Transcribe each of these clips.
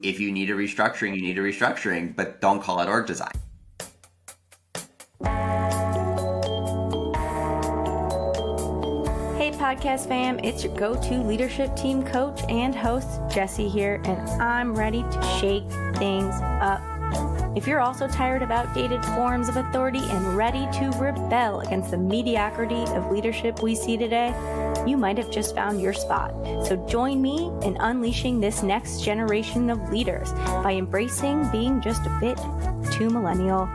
If you need a restructuring, you need a restructuring, but don't call it org design. Hey podcast fam, it's your go-to leadership team coach and host, Jessie here, and I'm ready to shake things up. If you're also tired of outdated forms of authority and ready to rebel against the mediocrity of leadership we see today, you might have just found your spot. So join me in unleashing this next generation of leaders by embracing being just a bit too millennial.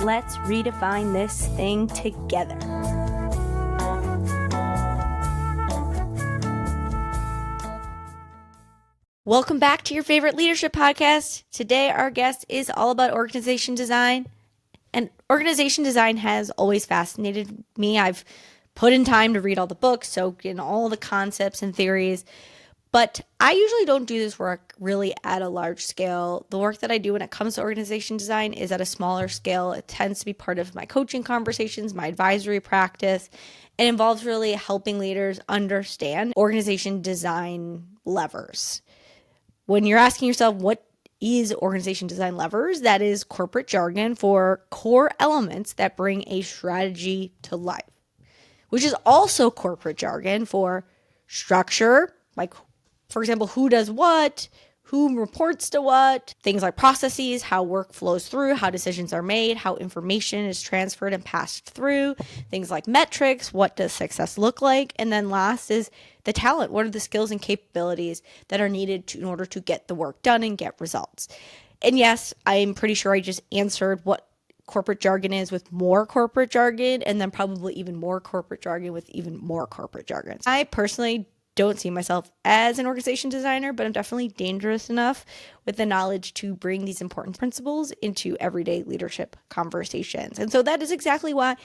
Let's redefine this thing together. Welcome back to your favorite leadership podcast. Today, our guest is all about organization design. And organization design has always fascinated me. I've put in time to read all the books, soak in all the concepts and theories. But I usually don't do this work really at a large scale. The work that I do when it comes to organization design is at a smaller scale. It tends to be part of my coaching conversations, my advisory practice. It involves really helping leaders understand organization design levers. When you're asking yourself, what is organization design levers? That is corporate jargon for core elements that bring a strategy to life, which is also corporate jargon for structure, like, for example, who does what, who reports to what, things like processes, how work flows through, how decisions are made, how information is transferred and passed through, things like metrics, what does success look like, and then last is the talent. What are the skills and capabilities that are needed in order to get the work done and get results? And yes, I'm pretty sure I just answered what corporate jargon is with more corporate jargon, and then probably even more corporate jargon with even more corporate jargon. I personally don't see myself as an organization designer, but I'm definitely dangerous enough with the knowledge to bring these important principles into everyday leadership conversations. And so that is exactly why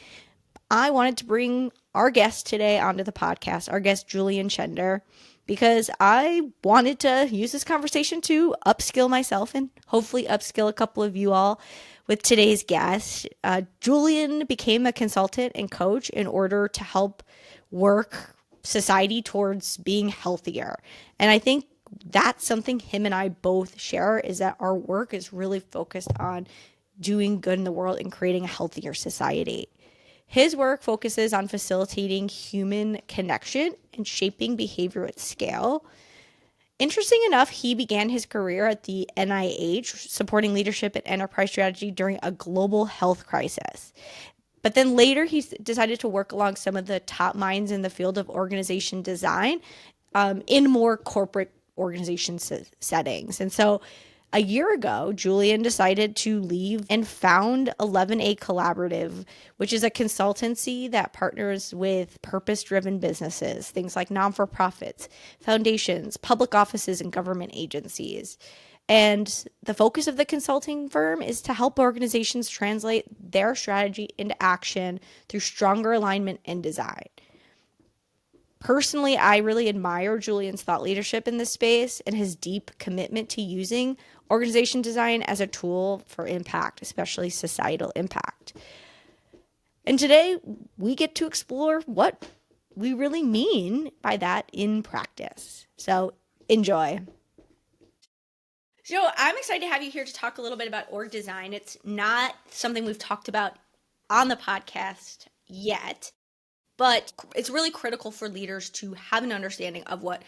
I wanted to bring our guest today onto the podcast, our guest Julian Chender, because I wanted to use this conversation to upskill myself and hopefully upskill a couple of you all with today's guest. Julian became a consultant and coach in order to help work society towards being healthier. And I think that's something him and I both share, is that our work is really focused on doing good in the world and creating a healthier society. His work focuses on facilitating human connection and shaping behavior at scale. Interesting enough, he began his career at the NIH, supporting leadership and enterprise strategy during a global health crisis. But then later, he decided to work along some of the top minds in the field of organization design in more corporate organization settings. And so a year ago, Julian decided to leave and found 11A Collaborative, which is a consultancy that partners with purpose-driven businesses, things like non-for-profits, foundations, public offices, and government agencies. And the focus of the consulting firm is to help organizations translate their strategy into action through stronger alignment and design. Personally, I really admire Julian's thought leadership in this space and his deep commitment to using organization design as a tool for impact, especially societal impact. And today, we get to explore what we really mean by that in practice. So enjoy. So I'm excited to have you here to talk a little bit about org design. It's not something we've talked about on the podcast yet, but it's really critical for leaders to have an understanding of what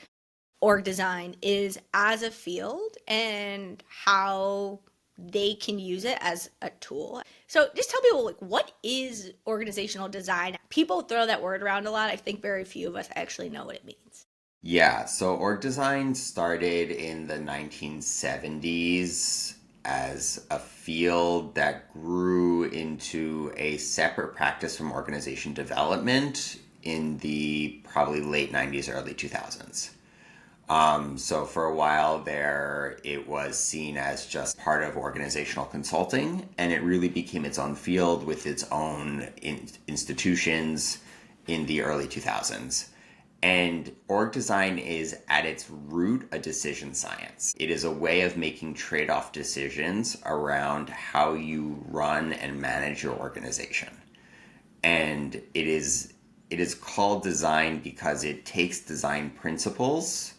org design is as a field and how they can use it as a tool. So just tell people, like, what is organizational design? People throw that word around a lot. I think very few of us actually know what it means. Yeah, so org design started in the 1970s as a field that grew into a separate practice from organization development in the probably late 90s, early 2000s. So for a while there, it was seen as just part of organizational consulting, and it really became its own field with its own institutions in the early 2000s. And org design is at its root a decision science. It is a way of making trade-off decisions around how you run and manage your organization. And it is called design because it takes design principles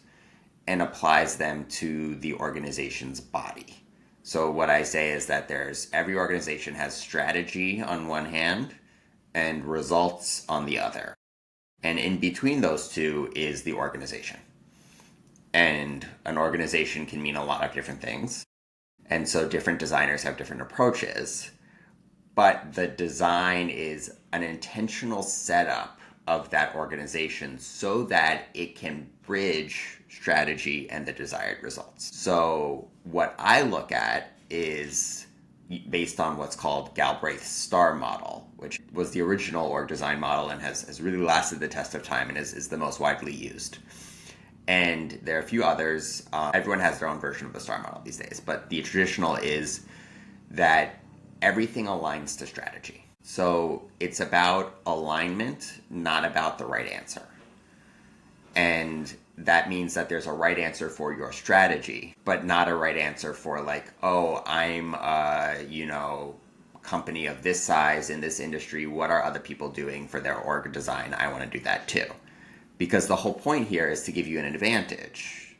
and applies them to the organization's body. So what I say is that every organization has strategy on one hand and results on the other. And in between those two is the organization. And an organization can mean a lot of different things. And so different designers have different approaches. But the design is an intentional setup of that organization so that it can bridge strategy and the desired results. So what I look at is based on what's called Galbraith's STAR model, which was the original org design model and has really lasted the test of time and is the most widely used. And there are a few others. Everyone has their own version of the STAR model these days, but the traditional is that everything aligns to strategy. So it's about alignment, not about the right answer. And that means that there's a right answer for your strategy, but not a right answer for like, oh, I'm company of this size in this industry. What are other people doing for their org design? I want to do that too. Because the whole point here is to give you an advantage,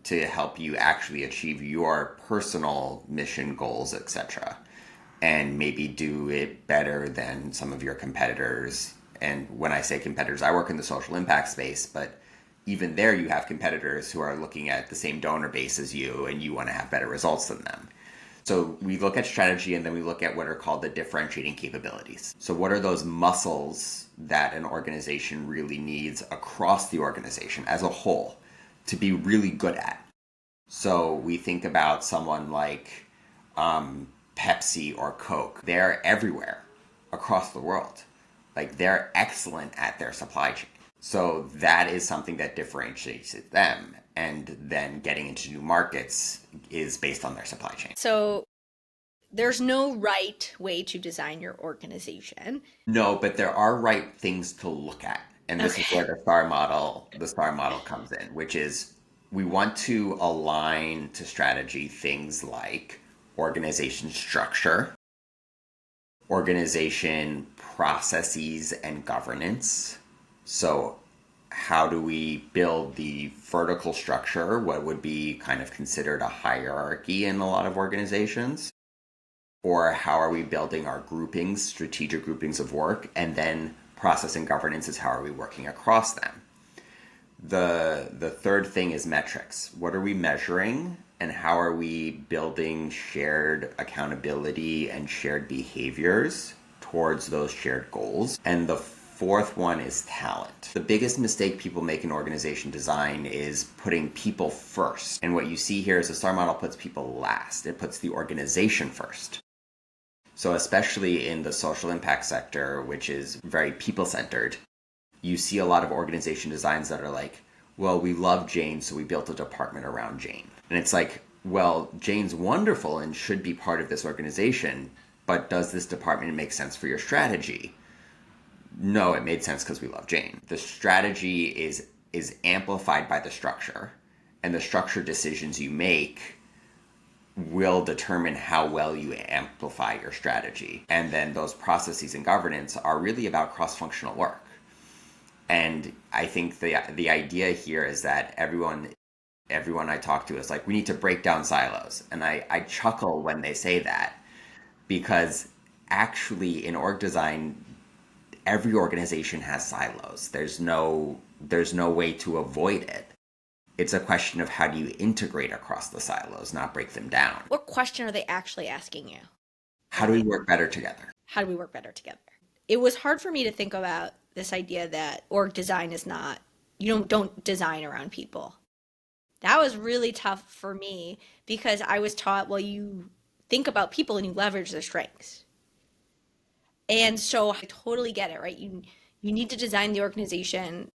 to help you actually achieve your personal mission goals, etc. And maybe do it better than some of your competitors. And when I say competitors, I work in the social impact space, but even there you have competitors who are looking at the same donor base as you and you want to have better results than them. So we look at strategy and then we look at what are called the differentiating capabilities. So what are those muscles that an organization really needs across the organization as a whole to be really good at? So we think about someone like Pepsi or Coke. They're everywhere across the world. Like they're excellent at their supply chain. So that is something that differentiates them. And then getting into new markets is based on their supply chain. So there's no right way to design your organization. No, but there are right things to look at. And this is where the STAR model comes in, which is we want to align to strategy things like organization structure, organization processes and governance. So how do we build the vertical structure, what would be kind of considered a hierarchy in a lot of organizations? Or how are we building our groupings, strategic groupings of work? And then process and governance is how are we working across them? The third thing is metrics. What are we measuring and how are we building shared accountability and shared behaviors towards those shared goals? And the fourth one is talent. The biggest mistake people make in organization design is putting people first. And what you see here is the STAR model puts people last. It puts the organization first. So especially in the social impact sector, which is very people-centered, you see a lot of organization designs that are like, well, we love Jane, so we built a department around Jane. And it's like, well, Jane's wonderful and should be part of this organization, but does this department make sense for your strategy? No, it made sense because we love Jane. The strategy is amplified by the structure, and the structure decisions you make will determine how well you amplify your strategy. And then those processes and governance are really about cross-functional work. And I think the idea here is that everyone I talk to is like, we need to break down silos. And I chuckle when they say that, because actually in org design, every organization has silos. There's no way to avoid it. It's a question of how do you integrate across the silos, not break them down. What question are they actually asking you? How do we work better together? How do we work better together? It was hard for me to think about this idea that org design is not, you don't design around people. That was really tough for me because I was taught, well, you think about people and you leverage their strengths. And so I totally get it, right? You need to design the organization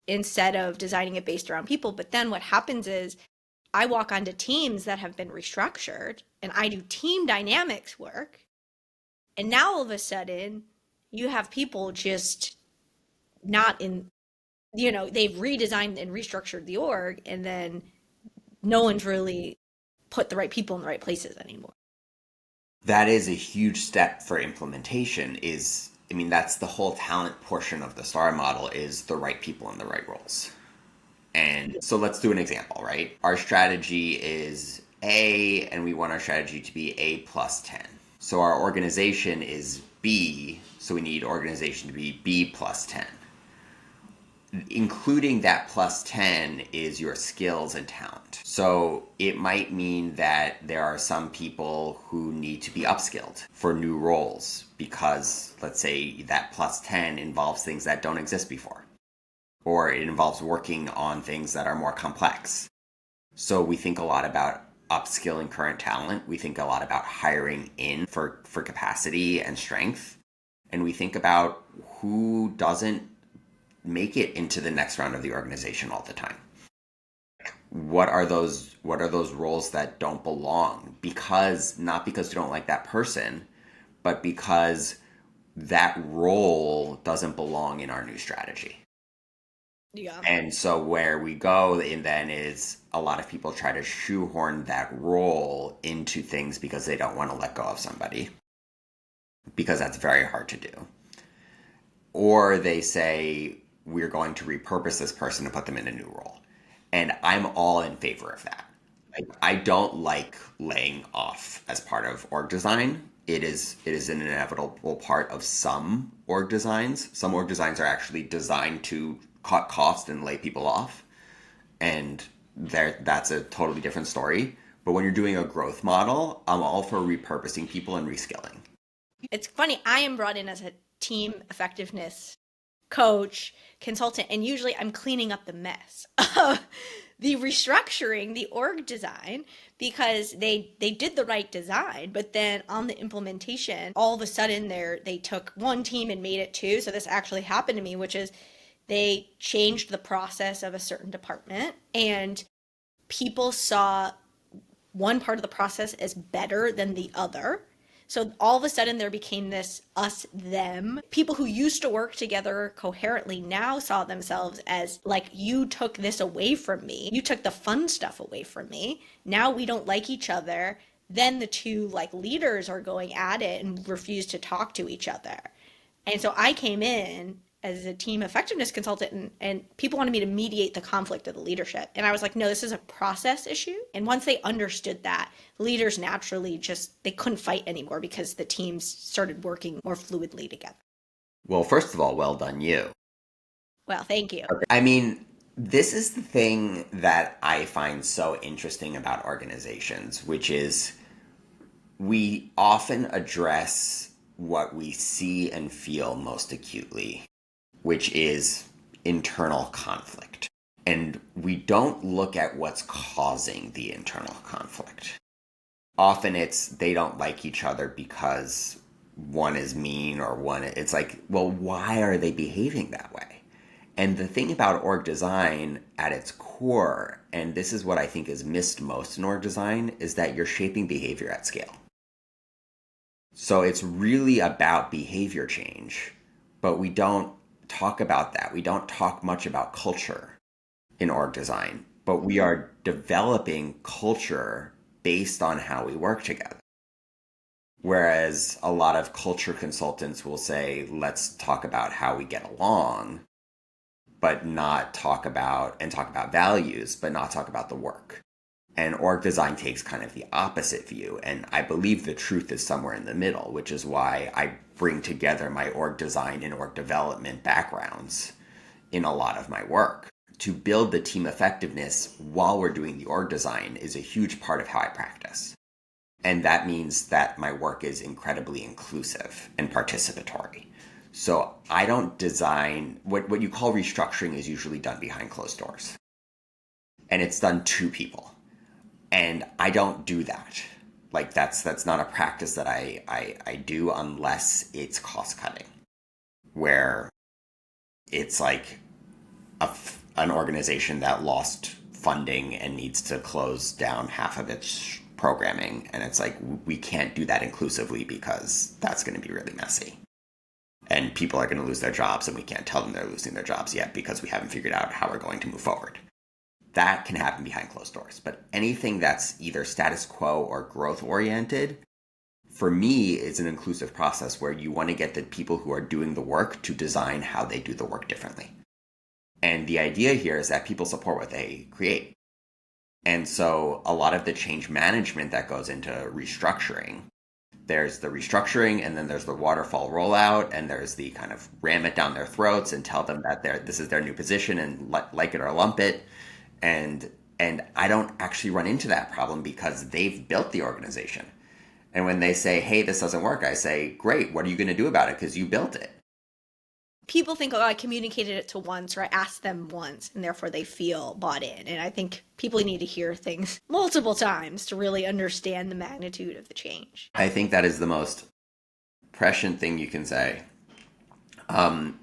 instead of designing it based around people. But then what happens is I walk onto teams that have been restructured and I do team dynamics work. And now all of a sudden you have people just not in, they've redesigned and restructured the org and then no one's really put the right people in the right places anymore. That is a huge step for implementation that's the whole talent portion of the STAR model is the right people in the right roles. And so let's do an example, right? Our strategy is A, and we want our strategy to be A plus 10. So our organization is B, so we need organization to be B plus 10. Including that plus 10 is your skills and talent. So it might mean that there are some people who need to be upskilled for new roles because, let's say, that plus 10 involves things that don't exist before, or it involves working on things that are more complex. So we think a lot about upskilling current talent. We think a lot about hiring in for capacity and strength. And we think about who doesn't make it into the next round of the organization all the time. What are those roles that don't belong? Not because you don't like that person, but because that role doesn't belong in our new strategy. Yeah. And so where we go and then is a lot of people try to shoehorn that role into things because they don't want to let go of somebody, because that's very hard to do. Or they say, we're going to repurpose this person and put them in a new role. And I'm all in favor of that. I don't like laying off as part of org design. It is an inevitable part of some org designs. Some org designs are actually designed to cut cost and lay people off. And that's a totally different story. But when you're doing a growth model, I'm all for repurposing people and reskilling. It's funny, I am brought in as a team effectiveness coach, consultant, and usually I'm cleaning up the mess of the restructuring, the org design, because they did the right design, but then on the implementation, all of a sudden they took one team and made it two. So this actually happened to me, which is they changed the process of a certain department, and people saw one part of the process as better than the other. So all of a sudden there became this us, them. People who used to work together coherently now saw themselves as like, you took this away from me. You took the fun stuff away from me. Now we don't like each other. Then the two like leaders are going at it and refuse to talk to each other. And so I came in as a team effectiveness consultant, and people wanted me to mediate the conflict of the leadership. And I was like, no, this is a process issue. And once they understood that, leaders naturally they couldn't fight anymore because the teams started working more fluidly together. Well, first of all, well done you. Well, thank you. Okay. I mean, this is the thing that I find so interesting about organizations, which is we often address what we see and feel most acutely, which is internal conflict. And we don't look at what's causing the internal conflict. Often it's they don't like each other because one is mean or it's like, well, why are they behaving that way? And the thing about org design at its core, and this is what I think is missed most in org design, is that you're shaping behavior at scale. So it's really about behavior change, but we don't talk about that. We don't talk much about culture in org design, but we are developing culture based on how we work together. Whereas a lot of culture consultants will say, let's talk about how we get along, but not talk about values, but not talk about the work. And org design takes kind of the opposite view. And I believe the truth is somewhere in the middle, which is why I bring together my org design and org development backgrounds in a lot of my work. To build the team effectiveness while we're doing the org design is a huge part of how I practice. And that means that my work is incredibly inclusive and participatory. So I don't design, what you call restructuring is usually done behind closed doors. And it's done to people. And I don't do that. Like that's not a practice that I do unless it's cost cutting, where it's like an organization that lost funding and needs to close down half of its programming. And it's like, we can't do that inclusively because that's going to be really messy. And people are going to lose their jobs, and we can't tell them they're losing their jobs yet because we haven't figured out how we're going to move forward. That can happen behind closed doors. But anything that's either status quo or growth oriented, for me, is an inclusive process where you want to get the people who are doing the work to design how they do the work differently. And the idea here is that people support what they create. And so a lot of the change management that goes into restructuring, there's the restructuring and then there's the waterfall rollout and there's the kind of ram it down their throats and tell them that this is their new position and like it or lump it. And I don't actually run into that problem because they've built the organization. And when they say, "Hey, this doesn't work," I say, "Great, what are you going to do about it? Because you built it." People think, oh, I communicated it to once or I asked them once, and therefore they feel bought in. And I think people need to hear things multiple times to really understand the magnitude of the change. I think that is the most prescient thing you can say. Um,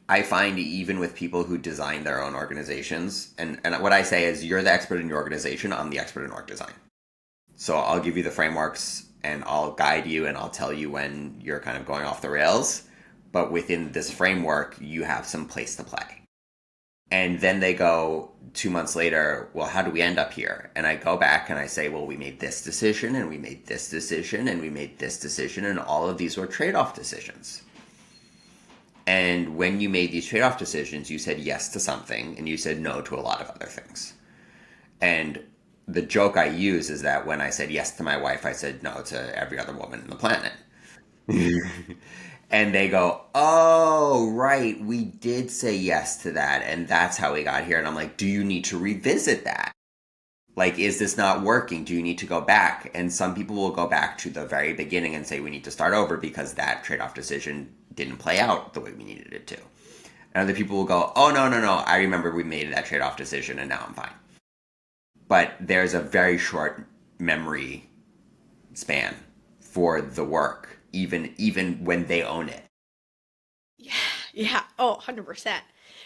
I find even with people who design their own organizations, and what I say is, you're the expert in your organization, I'm the expert in org design. So I'll give you the frameworks and I'll guide you and I'll tell you when you're kind of going off the rails. But within this framework, you have some place to play. And then they go 2 months later, well, how do we end up here? And I go back and I say, well, we made this decision and we made this decision and we made this decision, and all of these were trade-off decisions. And when you made these trade-off decisions, you said yes to something and you said no to a lot of other things. And the joke I use is that when I said yes to my wife, I said no to every other woman on the planet. And they go, "Oh, right, we did say yes to that, and that's how we got here." And I'm like, "Do you need to revisit that? Like, is this not working? Do you need to go back?" And some people will go back to the very beginning and say, "We need to start over because that trade-off decision didn't play out the way we needed it to." And other people will go, "Oh, no, no, no, I remember we made that trade-off decision and now I'm fine." But there's a very short memory span for the work, even when they own it. Yeah, yeah. Oh, 100%.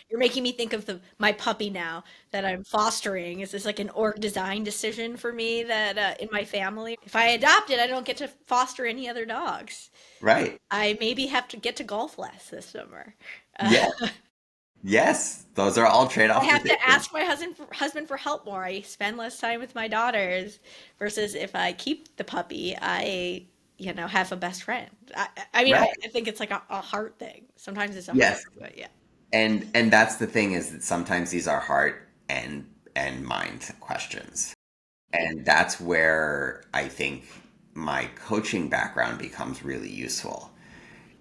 You're making me think of my puppy now that I'm fostering. Is this like an org design decision for me that in my family? If I adopt it, I don't get to foster any other dogs. Right. I maybe have to get to golf less this summer. Yeah. Yes. Those are all I trade-off have to decisions. ask my husband for help more. I spend less time with my daughters versus if I keep the puppy, I have a best friend. I mean, Right. I think it's like a heart thing. Sometimes it's a heart, Yes. but yeah. And that's the thing, is that sometimes these are heart and mind questions. And that's where I think my coaching background becomes really useful.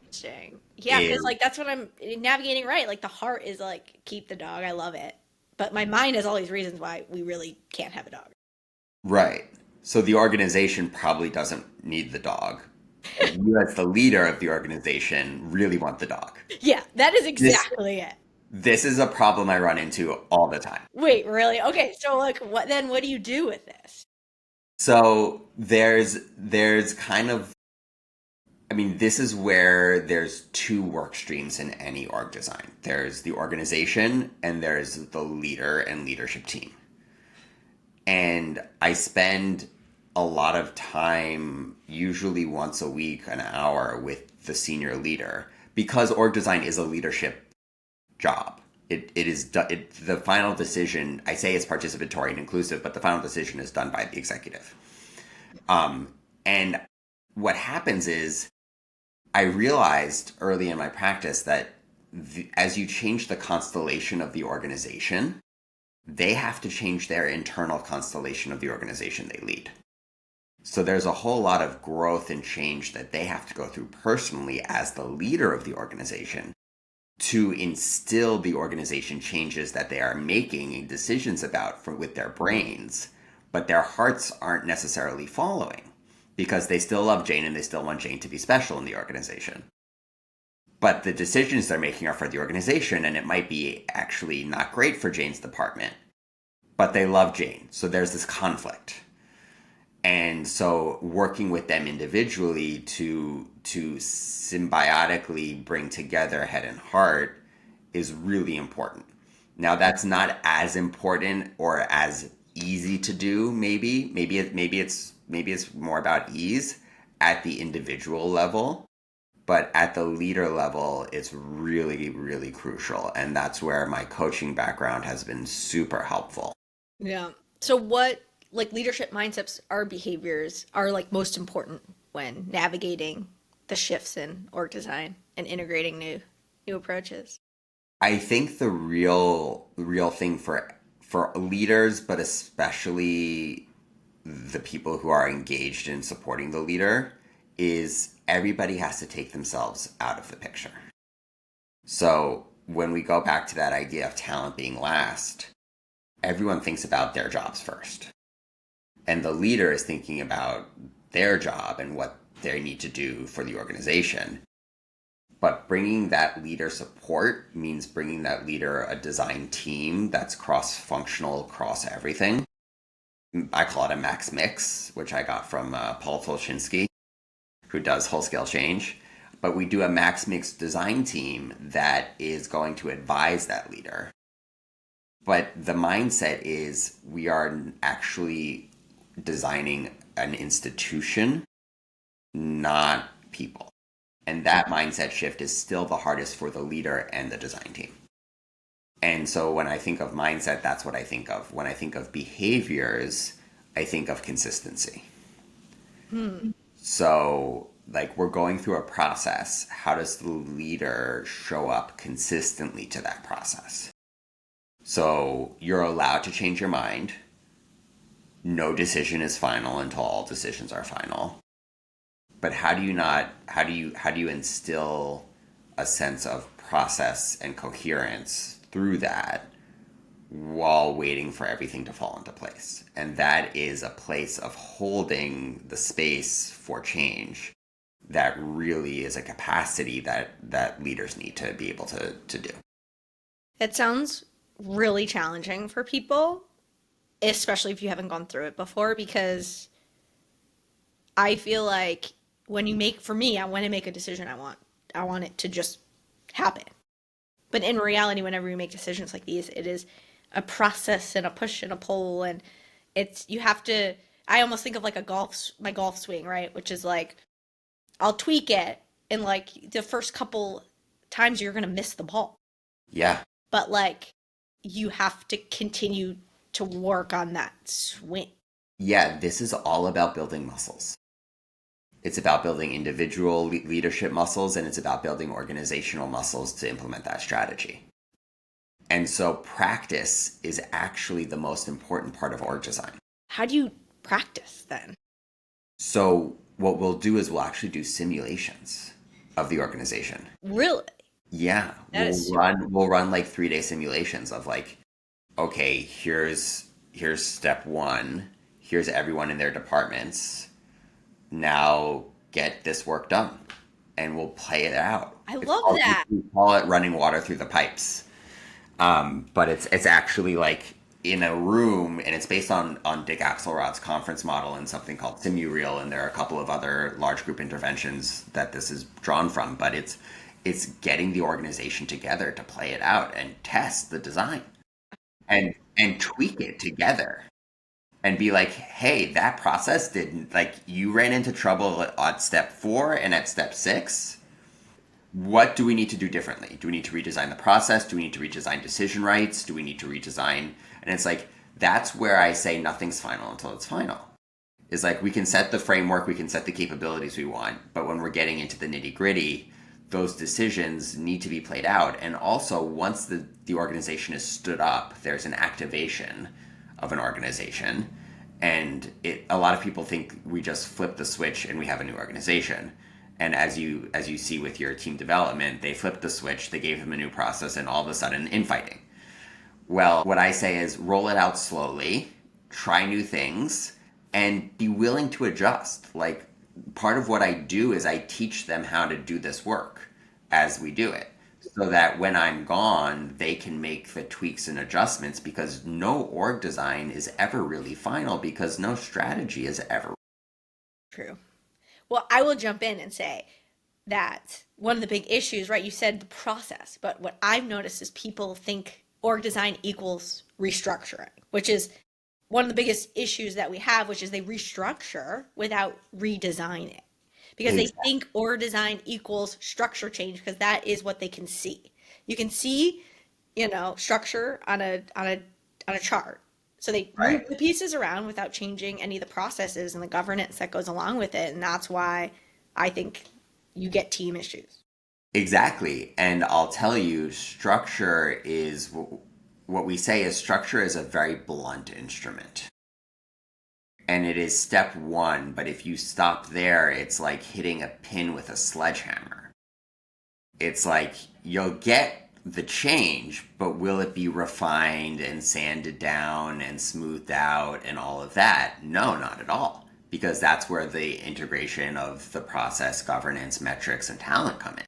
Interesting. Yeah, because Is like that's what I'm navigating right. Like the heart is like keep the dog. I love it. But my mind has all these reasons why we really can't have a dog. right. So the organization probably doesn't need the dog. And you as the leader of the organization really want the dog. Yeah, that is This exactly it. this is a problem I run into all the time. Wait, really? Okay, so like what do you do with this? So there's kind of, I mean, this is where there's two work streams in any org design. There's the organization and there's the leader and leadership team. And I spend a lot of time, usually once a week, an hour, with the senior leader, because org design is a leadership job. It is the final decision. I say it's participatory and inclusive, but the final decision is done by the executive. And what happens is, I realized early in my practice that as you change the constellation of the organization, they have to change their internal constellation of the organization they lead. So there's a whole lot of growth and change that they have to go through personally as the leader of the organization to instill the organization changes that they are making decisions about with their brains, but their hearts aren't necessarily following because they still love Jane and they still want Jane to be special in the organization. But the decisions they're making are for the organization, and it might be actually not great for Jane's department, but they love Jane. So there's this conflict. And so working with them individually to symbiotically bring together head and heart is really important. Now that's not as important or as easy to do. Maybe it's more about ease at the individual level, but at the leader level, it's really, really crucial. And that's where my coaching background has been super helpful. Yeah. So what like leadership mindsets or behaviors are like most important when navigating the shifts in org design and integrating new approaches? I think the real thing for leaders, but especially the people who are engaged in supporting the leader, is everybody has to take themselves out of the picture. So when we go back to that idea of talent being last, everyone thinks about their jobs first. And the leader is thinking about their job and what they need to do for the organization. But bringing that leader support means bringing that leader a design team that's cross functional across everything. I call it a max mix, which I got from Paul Tolshinsky, who does whole scale change. But we do a max mix design team that is going to advise that leader. But the mindset is we are actually designing an institution, not people. And that mindset shift is still the hardest for the leader and the design team. And so when I think of mindset, that's what I think of. When I think of behaviors, I think of consistency. So, like, we're going through a process. How does the leader show up consistently to that process? So, you're allowed to change your mind. No decision is final until all decisions are final. But how do you instill a sense of process and coherence through that while waiting for everything to fall into place? And that is a place of holding the space for change that really is a capacity that leaders need to be able to do. It sounds really challenging for people, especially if you haven't gone through it before, because I feel like when you make, for me, I want to make a decision, I want it to just happen. But in reality, whenever you make decisions like these, it is a process and a push and a pull, and it's you have to. I almost think of like my golf swing, right? Which is like I'll tweak it, and like the first couple times you're gonna miss the ball, Yeah. but like you have to continue to work on that swing. Yeah, this is all about building muscles. It's about building individual leadership muscles, and it's about building organizational muscles to implement that strategy. And so practice is actually the most important part of org design. How do you practice then? So what we'll do is we'll actually do simulations of the organization. Really? Yeah, That is we'll run like 3-day simulations of like, okay, here's step one. Here's everyone in their departments. Now get this work done, and we'll play it out. I love that. We call it running water through the pipes. But it's actually like in a room, and it's based on Dick Axelrod's conference model and something called SimuReal, and there are a couple of other large group interventions that this is drawn from. But it's getting the organization together to play it out and test the design and tweak it together and be like, hey, that process didn't, like, you ran into trouble at step 4 and at step 6. What do we need to do differently? Do we need to redesign the process? Do we need to redesign decision rights? Do we need to redesign? And it's like, that's where I say nothing's final until it's final. Is like, we can set the framework, we can set the capabilities we want, but when we're getting into the nitty gritty, those decisions need to be played out. And also, once the organization is stood up, there's an activation of an organization. And a lot of people think we just flip the switch and we have a new organization. And as you see with your team development, they flipped the switch, they gave him a new process, and all of a sudden infighting. Well, what I say is roll it out slowly, try new things, and be willing to adjust. Like, part of what I do is I teach them how to do this work as we do it, so that when I'm gone, they can make the tweaks and adjustments, because no org design is ever really final, because no strategy is ever. True. Well, I will jump in and say that one of the big issues, right? You said the process, but what I've noticed is people think org design equals restructuring, which is one of the biggest issues that we have, which is they restructure without redesigning, because they Exactly. think org design equals structure change because that is what they can see. You can see, structure on a chart. So they move Right. the pieces around without changing any of the processes and the governance that goes along with it, and that's why I think you get team issues. Exactly. And I'll tell you, structure is what we say is structure is a very blunt instrument. And it is step one, but if you stop there, it's like hitting a pin with a sledgehammer. It's like you'll get the change, but will it be refined and sanded down and smoothed out and all of that? No, not at all. Because that's where the integration of the process, governance, metrics, and talent come in.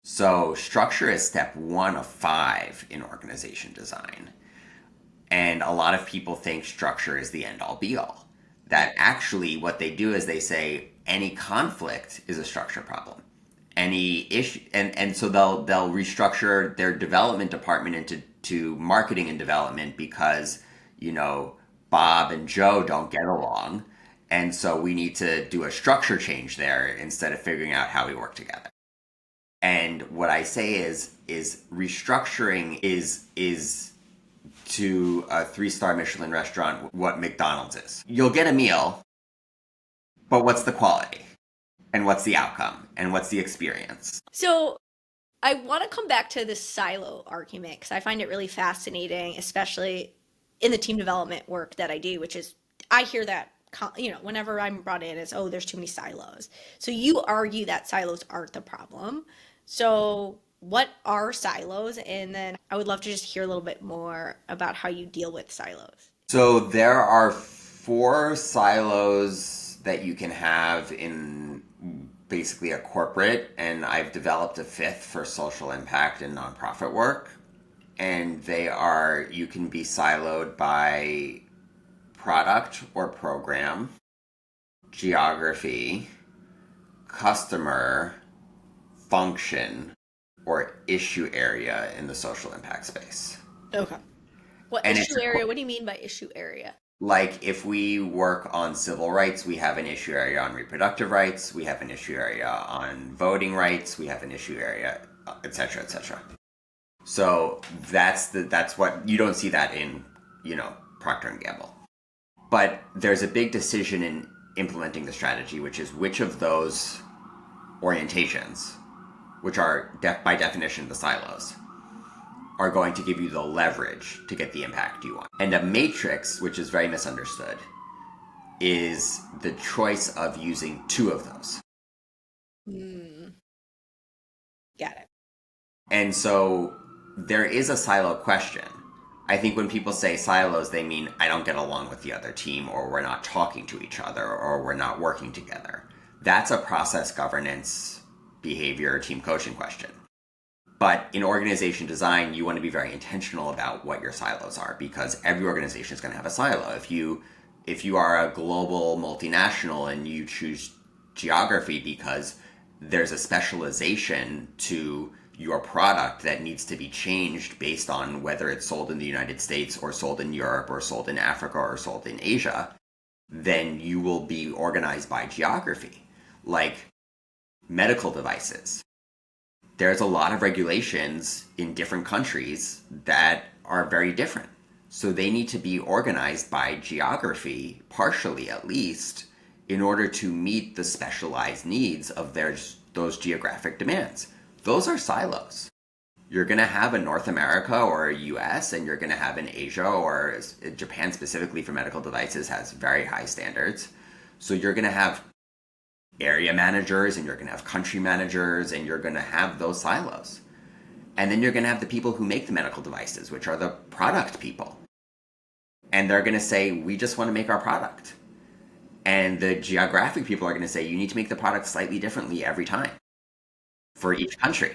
So, structure is step one of five in organization design. And a lot of people think structure is the end all be all. That actually, what they do is they say any conflict is a structure problem. Any issue, and so they'll restructure their development department into marketing and development because Bob and Joe don't get along, and so we need to do a structure change there instead of figuring out how we work together. And what I say is restructuring is to a 3-star Michelin restaurant what McDonald's is. You'll get a meal, but what's the quality? And what's the outcome? And what's the experience? So I want to come back to this silo argument because I find it really fascinating, especially in the team development work that I do, which is I hear that whenever I'm brought in, it's, oh, there's too many silos. So you argue that silos aren't the problem. So what are silos? And then I would love to just hear a little bit more about how you deal with silos. So there are 4 silos that you can have in basically a corporate, and I've developed a 5th for social impact and nonprofit work. And you can be siloed by product or program, geography, customer, function, or issue area in the social impact space. Okay. What And issue area? What do you mean by issue area? Like if we work on civil rights, we have an issue area on reproductive rights, we have an issue area on voting rights, we have an issue area, etc., etc. So that's what you don't see that in, Procter and Gamble. But there's a big decision in implementing the strategy, which is which of those orientations, which are by definition the silos, are going to give you the leverage to get the impact you want. And a matrix, which is very misunderstood, is the choice of using 2 of those. Got it. And so there is a silo question. I think when people say silos, they mean I don't get along with the other team, or we're not talking to each other, or we're not working together. That's a process governance, behavior, team coaching question. But in organization design, you want to be very intentional about what your silos are, because every organization is going to have a silo. If you are a global multinational and you choose geography because there's a specialization to your product that needs to be changed based on whether it's sold in the United States or sold in Europe or sold in Africa or sold in Asia, then you will be organized by geography. Like medical devices. There's a lot of regulations in different countries that are very different. So they need to be organized by geography, partially at least, in order to meet the specialized needs of those geographic demands. Those are silos. You're going to have a North America or a US, and you're going to have an Asia, or Japan specifically for medical devices has very high standards. So you're going to have area managers, and you're going to have country managers, and you're going to have those silos. And then you're going to have the people who make the medical devices, which are the product people. And they're going to say, we just want to make our product. And the geographic people are going to say, you need to make the product slightly differently every time for each country.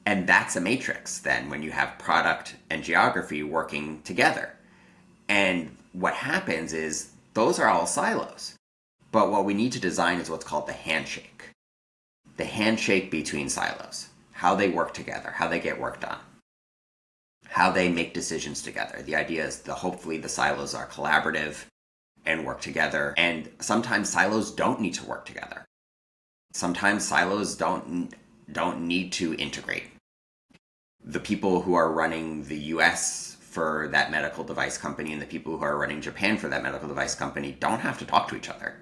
And that's a matrix then, when you have product and geography working together. And what happens is those are all silos. But what we need to design is what's called the handshake. The handshake between silos. How they work together, how they get work done, how they make decisions together. The idea is hopefully the silos are collaborative and work together. And sometimes silos don't need to work together. Sometimes silos don't need to integrate. The people who are running the US for that medical device company and the people who are running Japan for that medical device company don't have to talk to each other.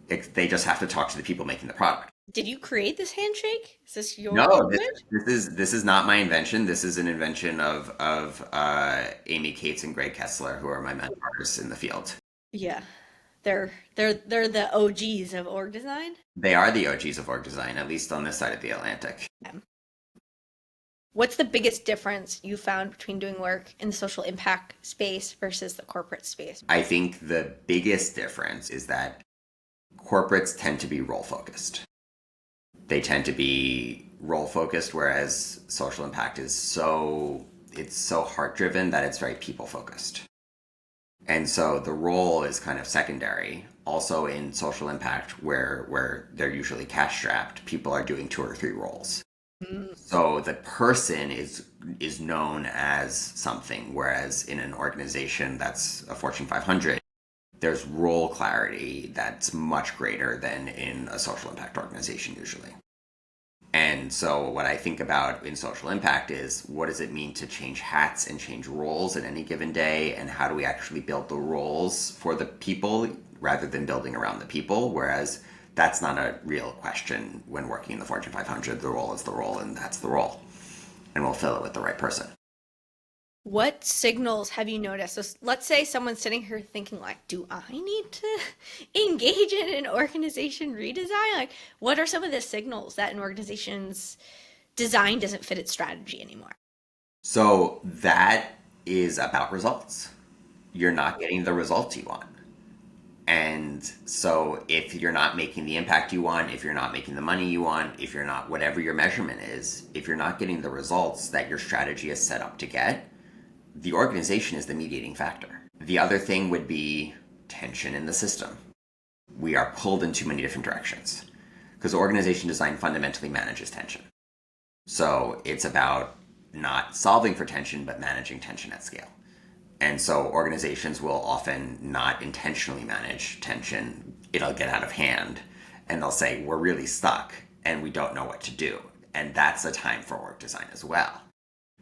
They just have to talk to the people making the product. Did you create this handshake? Is this your No, input? this is not my invention. This is an invention of Amy Cates and Greg Kessler, who are my mentors in the field. Yeah. They're the OGs of org design. They are the OGs of org design, at least on this side of the Atlantic. What's the biggest difference you found between doing work in the social impact space versus the corporate space? I think the biggest difference is that corporates tend to be role focused. They tend to be role focused, whereas social impact is it's so heart driven that it's very people focused. And so the role is kind of secondary. Also in social impact, where they're usually cash strapped, people are doing two or three roles. Mm. So the person is known as something, whereas in an organization that's a Fortune 500, there's role clarity that's much greater than in a social impact organization usually. And so what I think about in social impact is what does it mean to change hats and change roles in any given day, and how do we actually build the roles for the people rather than building around the people, whereas that's not a real question when working in the Fortune 500. The role is the role, and that's the role, and we'll fill it with the right person. What signals have you noticed? So let's say someone's sitting here thinking like, do I need to engage in an organization redesign? Like, what are some of the signals that an organization's design doesn't fit its strategy anymore? So that is about results. You're not getting the results you want. And so if you're not making the impact you want, if you're not making the money you want, if you're not, whatever your measurement is, if you're not getting the results that your strategy is set up to get, the organization is the mediating factor. The other thing would be tension in the system. We are pulled in too many different directions because organization design fundamentally manages tension. So it's about not solving for tension, but managing tension at scale. And so organizations will often not intentionally manage tension. It'll get out of hand and they'll say, we're really stuck and we don't know what to do. And that's a time for org design as well.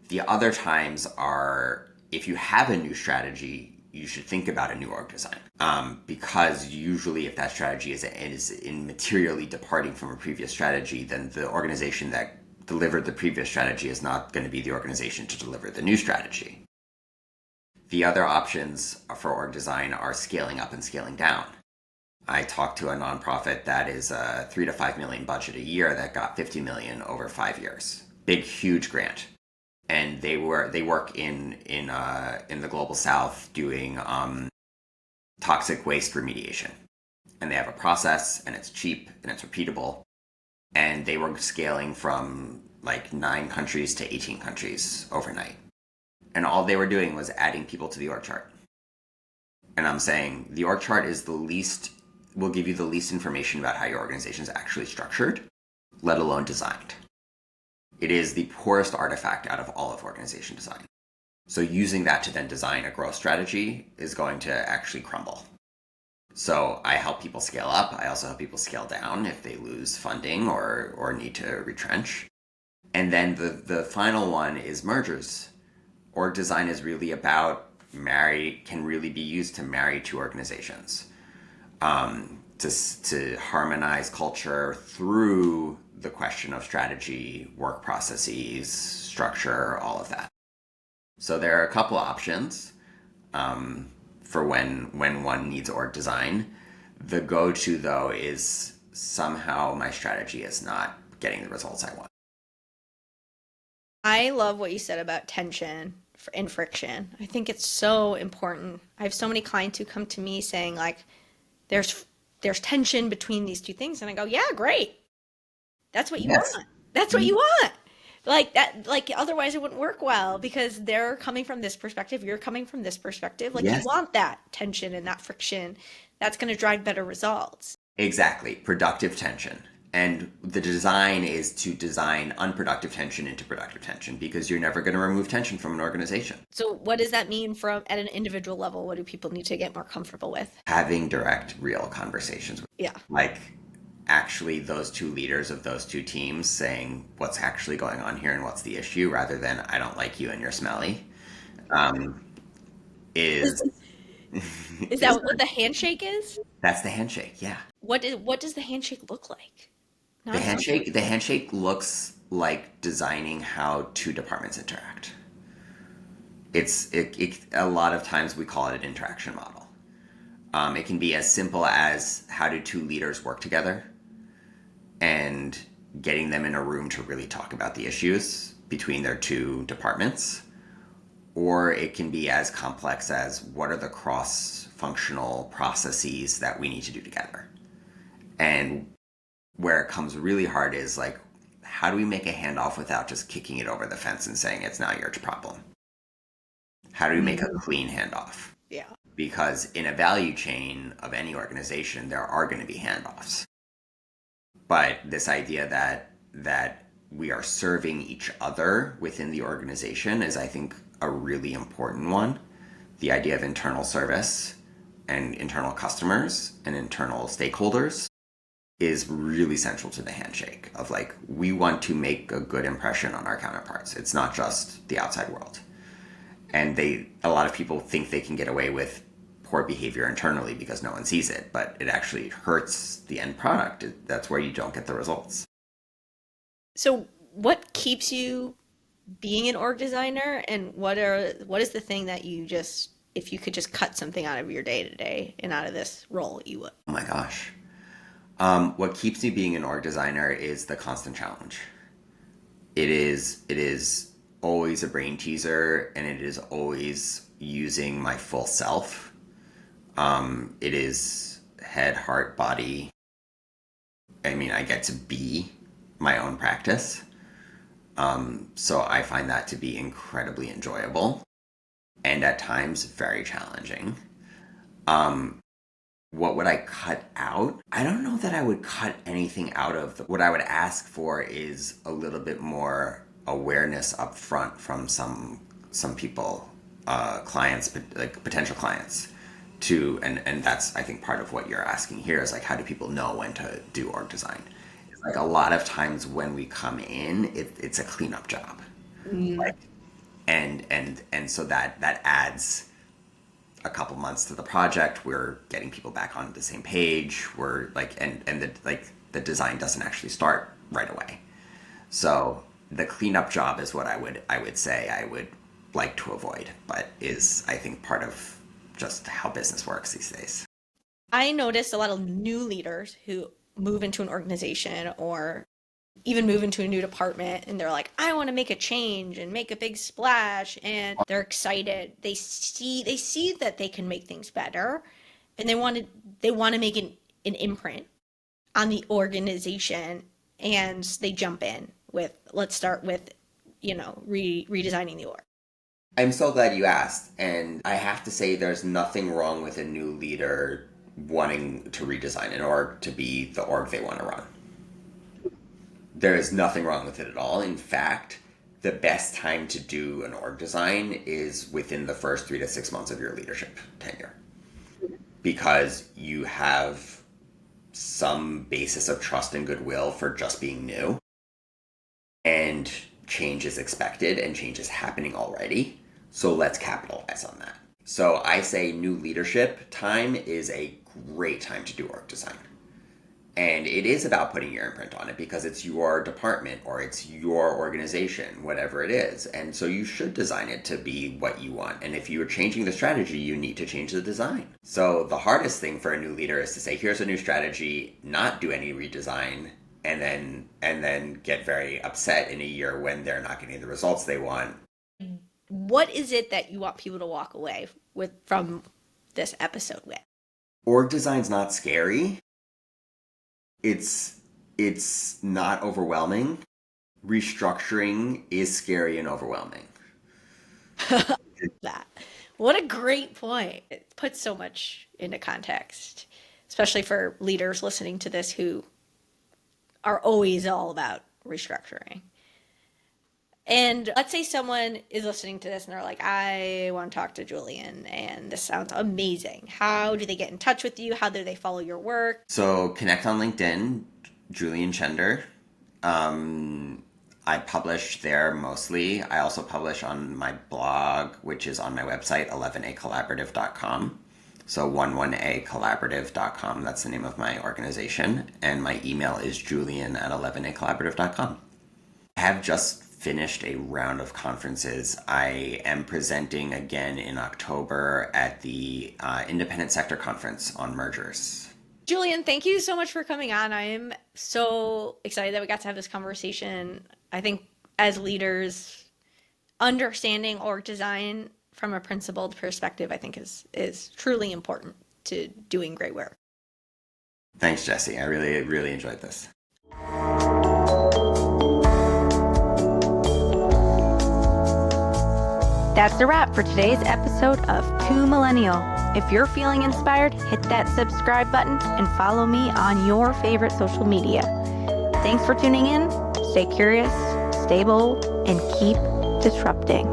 The other times are if you have a new strategy, you should think about a new org design. Because usually if that strategy is in materially departing from a previous strategy, then the organization that delivered the previous strategy is not going to be the organization to deliver the new strategy. The other options for org design are scaling up and scaling down. I talked to a nonprofit that is a 3 to 5 million budget a year that got 50 million over 5 years. Big, huge grant. And they work in the global south doing toxic waste remediation. And they have a process and it's cheap and it's repeatable. And they were scaling from like 9 countries to 18 countries overnight. And all they were doing was adding people to the org chart. And I'm saying the org chart is will give you the least information about how your organization is actually structured, let alone designed. It is the poorest artifact out of all of organization design. So using that to then design a growth strategy is going to actually crumble. So I help people scale up. I also help people scale down if they lose funding or need to retrench. And then the final one is mergers. Org design is really about can really be used to marry two organizations, to harmonize culture through the question of strategy, work processes, structure, all of that. So there are a couple of options for when one needs org design. The go-to though is somehow my strategy is not getting the results I want. I love what you said about tension and friction. I think it's so important. I have so many clients who come to me saying like, there's there's tension between these two things, and I go, yeah, great. That's what you Yes. want. That's what you want. Like that, like otherwise it wouldn't work well because they're coming from this perspective, you're coming from this perspective. Like you Yes. want that tension and that friction. That's going to drive better results. Exactly. Productive tension. And the design is to design unproductive tension into productive tension because you're never going to remove tension from an organization. So what does that mean from at an individual level? What do people need to get more comfortable with? Having direct, real conversations. Yeah. Like actually those two leaders of those two teams saying what's actually going on here and what's the issue rather than I don't like you and you're smelly um, is, Is is that what the handshake is? that's the handshake. Yeah. What does the handshake look like? Not so much. The handshake looks like designing how two departments interact. A lot of times we call it an interaction model. It can be as simple as how do two leaders work together and getting them in a room to really talk about the issues between their two departments. Or it can be as complex as what are the cross functional processes that we need to do together. And where it comes really hard is like, how do we make a handoff without just kicking it over the fence and saying it's not your problem? How do we make a clean handoff? Yeah. Because in a value chain of any organization, there are going to be handoffs. But this idea that we are serving each other within the organization is, I think, a really important one. The idea of internal service and internal customers and internal stakeholders is really central to the handshake of like, we want to make a good impression on our counterparts. It's not just the outside world. And a lot of people think they can get away with poor behavior internally because no one sees it, but it actually hurts the end product. That's where you don't get the results. So, what keeps you being an org designer, and what is the thing that you just, if you could just cut something out of your day to day and out of this role, you would? Oh my gosh. What keeps me being an org designer is the constant challenge. It is always a brain teaser, and it is always using my full self. It is head, heart, body. I mean, I get to be my own practice. So I find that to be incredibly enjoyable and at times very challenging. What would I cut out? I don't know that I would cut anything out of what I would ask for is a little bit more awareness up front from some people, clients, like potential clients, to and that's I think part of what you're asking here is like how do people know when to do org design? It's like a lot of times when we come in, it's a cleanup job, like, and so that adds a couple months to the project. We're getting people back on the same page. We're like, and the design doesn't actually start right away. So the cleanup job is what I would say I would like to avoid, but is I think part of just how business works these days. I noticed a lot of new leaders who move into an organization or even move into a new department and they're like, I want to make a change and make a big splash and they're excited. They see that they can make things better and they want to make an imprint on the organization and they jump in with let's start with redesigning the org. I'm so glad you asked, and I have to say there's nothing wrong with a new leader wanting to redesign an org to be the org they want to run. There is nothing wrong with it at all. In fact, the best time to do an org design is within the first 3 to 6 months of your leadership tenure, because you have some basis of trust and goodwill for just being new, and change is expected and change is happening already. So let's capitalize on that. So I say new leadership time is a great time to do org design. And it is about putting your imprint on it because it's your department or it's your organization, whatever it is. And so you should design it to be what you want. And if you're changing the strategy, you need to change the design. So the hardest thing for a new leader is to say, here's a new strategy, not do any redesign, and then get very upset in a year when they're not getting the results they want. What is it that you want people to walk away with from this episode with? Org design's not scary. It's not overwhelming. Restructuring is scary and overwhelming. That. What a great point. It puts so much into context, especially for leaders listening to this who are always all about restructuring. And let's say someone is listening to this and they're like, I want to talk to Julian and this sounds amazing. How do they get in touch with you? How do they follow your work? So connect on LinkedIn, Julian Chender. I publish there mostly. I also publish on my blog, which is on my website, 11acollaborative.com. So 11acollaborative.com, that's the name of my organization. And my email is julian@11acollaborative.com. I have just finished a round of conferences. I am presenting again in October at the Independent Sector Conference on mergers. Julian, thank you so much for coming on. I am so excited that we got to have this conversation. I think as leaders, understanding org design from a principled perspective, I think is truly important to doing great work. Thanks, Jesse. I really enjoyed this. That's the wrap for today's episode of Too Millennial. If you're feeling inspired, hit that subscribe button and follow me on your favorite social media. Thanks for tuning in. Stay curious, stay bold, and keep disrupting.